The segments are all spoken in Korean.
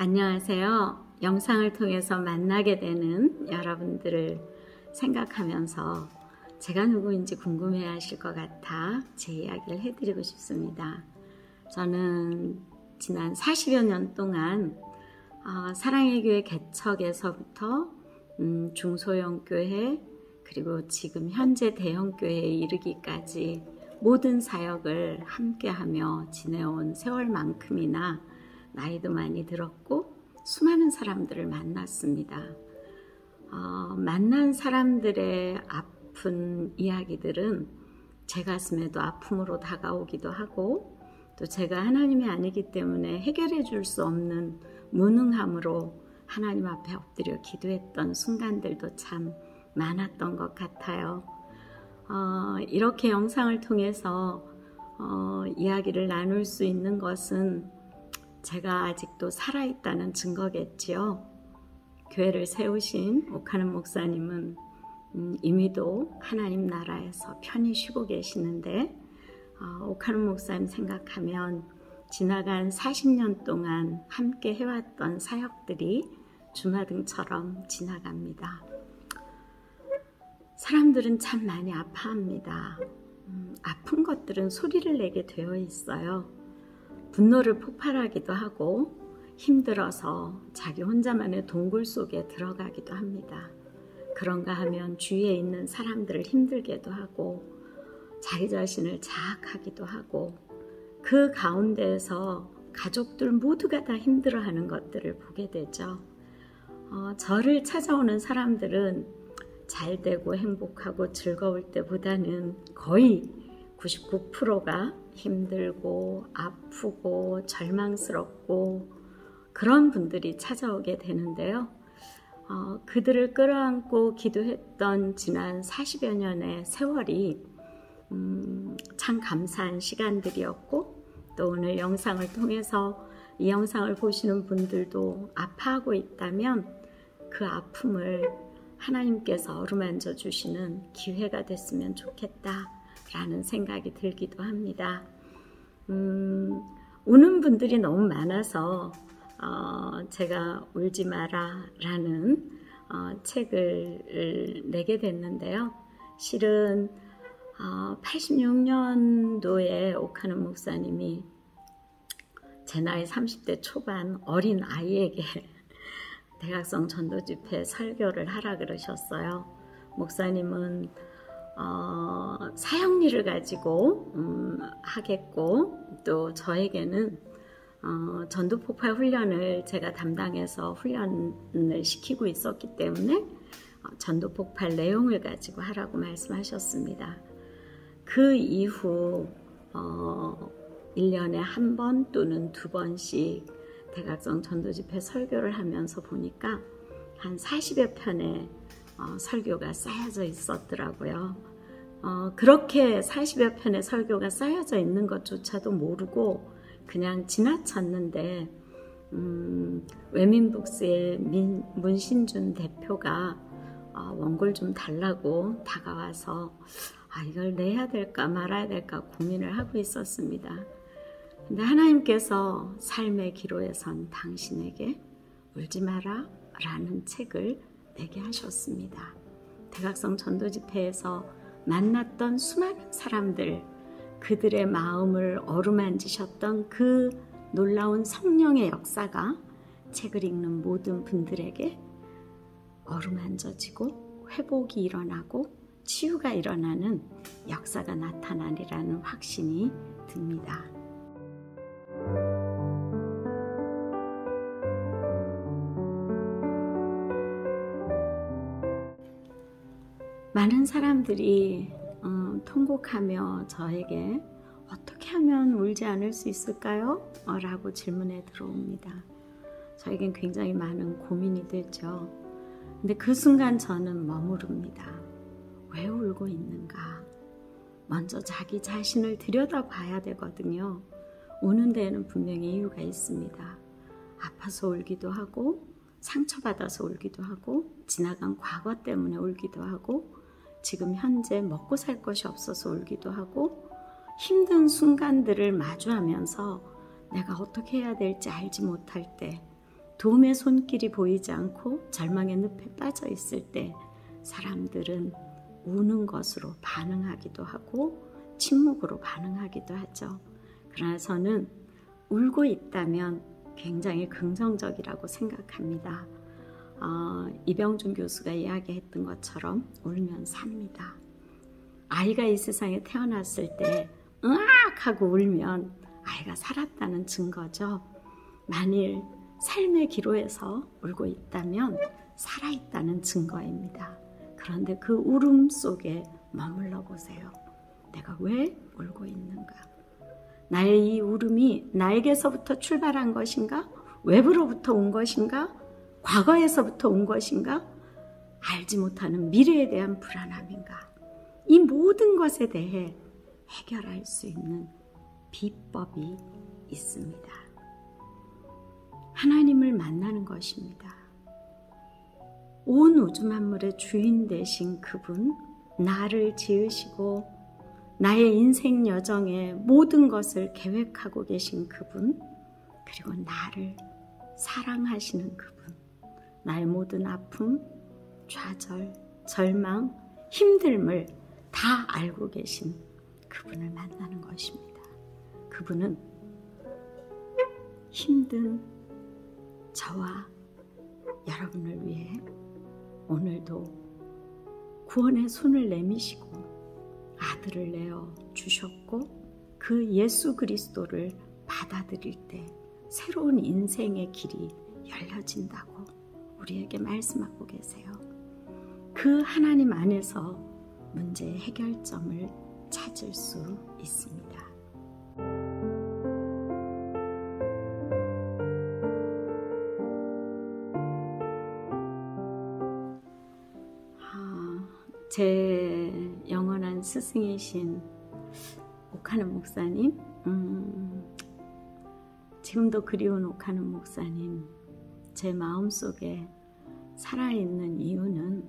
안녕하세요. 영상을 통해서 만나게 되는 여러분들을 생각하면서 제가 누구인지 궁금해 하실 것 같아 제 이야기를 해드리고 싶습니다. 저는 지난 40여 년 동안 사랑의 교회 개척에서부터 중소형 교회 그리고 지금 현재 대형 교회에 이르기까지 모든 사역을 함께하며 지내온 세월만큼이나 나이도 많이 들었고 수많은 사람들을 만났습니다. 만난 사람들의 아픈 이야기들은 제 가슴에도 아픔으로 다가오기도 하고 또 제가 하나님이 아니기 때문에 해결해 줄 수 없는 무능함으로 하나님 앞에 엎드려 기도했던 순간들도 참 많았던 것 같아요. 이렇게 영상을 통해서 이야기를 나눌 수 있는 것은 제가 아직도 살아있다는 증거겠지요. 교회를 세우신 오카는 목사님은 이미도 하나님 나라에서 편히 쉬고 계시는데 오카는 목사님 생각하면 지나간 40년 동안 함께 해왔던 사역들이 주마등처럼 지나갑니다. 사람들은 참 많이 아파합니다. 아픈 것들은 소리를 내게 되어 있어요. 분노를 폭발하기도 하고 힘들어서 자기 혼자만의 동굴 속에 들어가기도 합니다. 그런가 하면 주위에 있는 사람들을 힘들게도 하고 자기 자신을 자학하기도 하고 그 가운데에서 가족들 모두가 다 힘들어하는 것들을 보게 되죠. 저를 찾아오는 사람들은 잘 되고 행복하고 즐거울 때보다는 거의 99%가 힘들고 아프고 절망스럽고 그런 분들이 찾아오게 되는데요. 그들을 끌어안고 기도했던 지난 40여 년의 세월이 참 감사한 시간들이었고 또 오늘 영상을 통해서 이 영상을 보시는 분들도 아파하고 있다면 그 아픔을 하나님께서 어루만져 주시는 기회가 됐으면 좋겠다 라는 생각이 들기도 합니다. 우는 분들이 너무 많아서 제가 울지 마라 라는 책을 내게 됐는데요. 실은 86년도에 오카는 목사님이 제 나이 30대 초반 어린 아이에게 대각성 전도집회 설교를 하라 그러셨어요. 목사님은 사역일을 가지고 하겠고 또 저에게는 전도폭발 훈련을 제가 담당해서 훈련을 시키고 있었기 때문에 전도폭발 내용을 가지고 하라고 말씀하셨습니다. 그 이후 1년에 한 번 또는 두 번씩 대각성 전도집회 설교를 하면서 보니까 한 40여 편의 설교가 쌓여져 있었더라고요. 그렇게 40여 편의 설교가 쌓여져 있는 것조차도 모르고 그냥 지나쳤는데 외민북스의 문신준 대표가 원고를 좀 달라고 다가와서 이걸 내야 될까 말아야 될까 고민을 하고 있었습니다. 근데 하나님께서 삶의 기로에 선 당신에게 울지 마라 라는 책을 내게 하셨습니다. 대각성 전도집회에서 만났던 수많은 사람들, 그들의 마음을 어루만지셨던 그 놀라운 성령의 역사가 책을 읽는 모든 분들에게 어루만져지고 회복이 일어나고 치유가 일어나는 역사가 나타나리라는 확신이 듭니다. 많은 사람들이 통곡하며 저에게 어떻게 하면 울지 않을 수 있을까요? 라고 질문에 들어옵니다. 저에겐 굉장히 많은 고민이 되죠. 근데 그 순간 저는 머무릅니다. 왜 울고 있는가? 먼저 자기 자신을 들여다봐야 되거든요. 우는 데에는 분명히 이유가 있습니다. 아파서 울기도 하고 상처받아서 울기도 하고 지나간 과거 때문에 울기도 하고 지금 현재 먹고 살 것이 없어서 울기도 하고 힘든 순간들을 마주하면서 내가 어떻게 해야 될지 알지 못할 때 도움의 손길이 보이지 않고 절망의 늪에 빠져 있을 때 사람들은 우는 것으로 반응하기도 하고 침묵으로 반응하기도 하죠. 그러나 저는 울고 있다면 굉장히 긍정적이라고 생각합니다. 이병준 교수가 이야기했던 것처럼 울면 삽니다. 아이가 이 세상에 태어났을 때 으악 하고 울면 아이가 살았다는 증거죠. 만일 삶의 기로에서 울고 있다면 살아있다는 증거입니다. 그런데 그 울음 속에 머물러 보세요. 내가 왜 울고 있는가? 나의 이 울음이 나에게서부터 출발한 것인가? 외부로부터 온 것인가? 과거에서부터 온 것인가? 알지 못하는 미래에 대한 불안함인가? 이 모든 것에 대해 해결할 수 있는 비법이 있습니다. 하나님을 만나는 것입니다. 온 우주 만물의 주인 되신 그분, 나를 지으시고 나의 인생 여정의 모든 것을 계획하고 계신 그분, 그리고 나를 사랑하시는 그분, 나의 모든 아픔, 좌절, 절망, 힘듦을 다 알고 계신 그분을 만나는 것입니다. 그분은 힘든 저와 여러분을 위해 오늘도 구원의 손을 내미시고 아들을 내어 주셨고 그 예수 그리스도를 받아들일 때 새로운 인생의 길이 열려진다고 우리에게 말씀하고 계세요. 그 하나님 안에서 문제의 해결점을 찾을 수 있습니다. 제 영원한 스승이신 옥하는 목사님, 지금도 그리운 옥하는 목사님, 제 마음속에 살아있는 이유는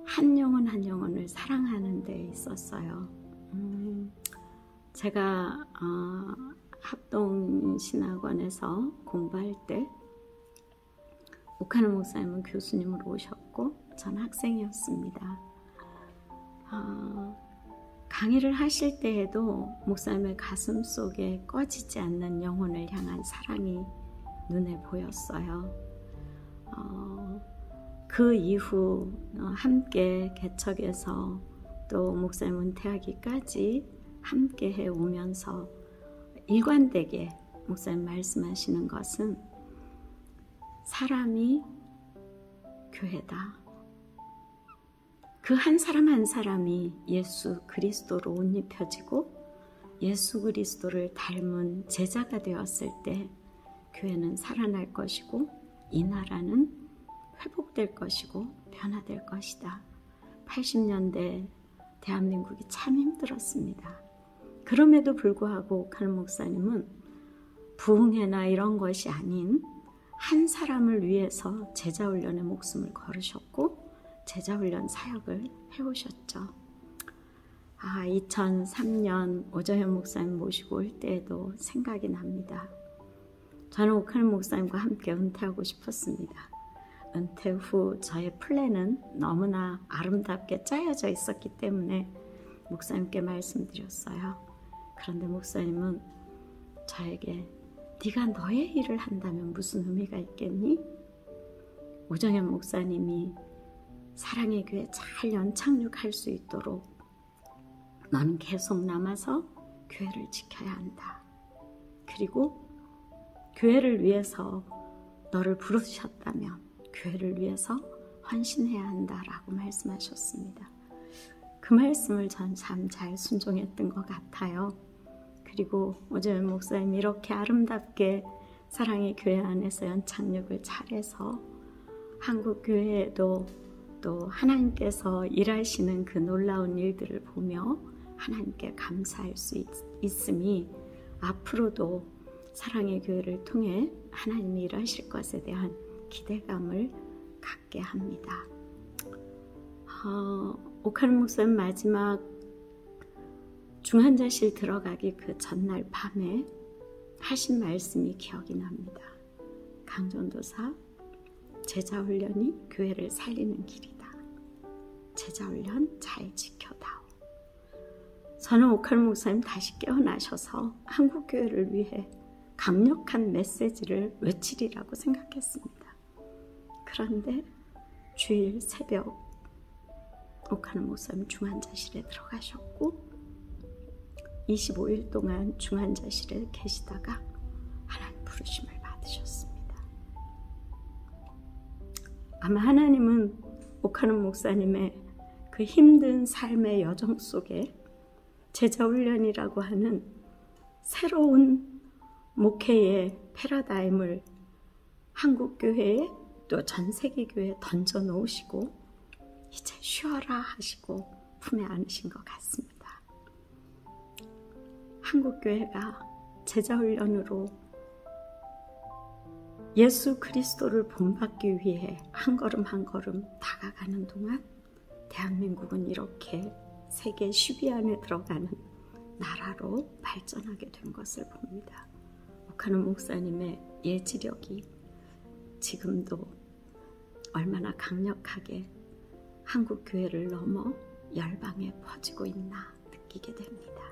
한 영혼 한 영혼을 사랑하는 데 있었어요. 제가 합동신학원에서 공부할 때 옥하는 목사님은 교수님으로 오셨고 전 학생이었습니다. 강의를 하실 때에도 목사님의 가슴 속에 꺼지지 않는 영혼을 향한 사랑이 눈에 보였어요. 그 이후 함께 개척해서 또 목사님 은퇴하기까지 함께 해오면서 일관되게 목사님 말씀하시는 것은 사람이 교회다. 그 한 사람 한 사람이 예수 그리스도로 옷 입혀지고 예수 그리스도를 닮은 제자가 되었을 때 교회는 살아날 것이고 이 나라는 회복될 것이고 변화될 것이다. 80년대 대한민국이 참 힘들었습니다. 그럼에도 불구하고 옥하는 목사님은 부흥회나 이런 것이 아닌 한 사람을 위해서 제자훈련에 목숨을 걸으셨고 제자훈련 사역을 해오셨죠. 2003년 오정현 목사님 모시고 올 때에도 생각이 납니다. 저는 옥하는 목사님과 함께 은퇴하고 싶었습니다. 은퇴 후 저의 플랜은 너무나 아름답게 짜여져 있었기 때문에 목사님께 말씀드렸어요. 그런데 목사님은 저에게 네가 너의 일을 한다면 무슨 의미가 있겠니? 오정현 목사님이 사랑의 교회 잘 연착륙할 수 있도록 너는 계속 남아서 교회를 지켜야 한다. 그리고 교회를 위해서 너를 부르셨다면 교회를 위해서 헌신해야 한다라고 말씀하셨습니다. 그 말씀을 전 참 잘 순종했던 것 같아요. 그리고 오정현 목사님이 이렇게 아름답게 사랑의 교회 안에서 연착륙을 잘해서 한국 교회에도 또 하나님께서 일하시는 그 놀라운 일들을 보며 하나님께 감사할 수 있음이 앞으로도 사랑의 교회를 통해 하나님이 일하실 것에 대한 기대감을 갖게 합니다. 옥하는 목사님 마지막 중환자실 들어가기 그 전날 밤에 하신 말씀이 기억이 납니다. 강전도사, 제자훈련이 교회를 살리는 길이다. 제자훈련 잘 지켜다오. 저는 오카노 목사님 다시 깨어나셔서 한국교회를 위해 강력한 메시지를 외치리라고 생각했습니다. 그런데 주일 새벽 오카노 목사님 중환자실에 들어가셨고 25일 동안 중환자실에 계시다가 하나님 부르심을 받으셨습니다. 아마 하나님은 오카노 목사님의 그 힘든 삶의 여정 속에 제자훈련이라고 하는 새로운 목회의 패러다임을 한국교회에 또 전세계교회에 던져 놓으시고 이제 쉬어라 하시고 품에 안으신 것 같습니다. 한국교회가 제자훈련으로 예수 그리스도를 본받기 위해 한 걸음 한 걸음 다가가는 동안 대한민국은 이렇게 세계 10위 안에 들어가는 나라로 발전하게 된 것을 봅니다. 오카노 목사님의 예지력이 지금도 얼마나 강력하게 한국 교회를 넘어 열방에 퍼지고 있나 느끼게 됩니다.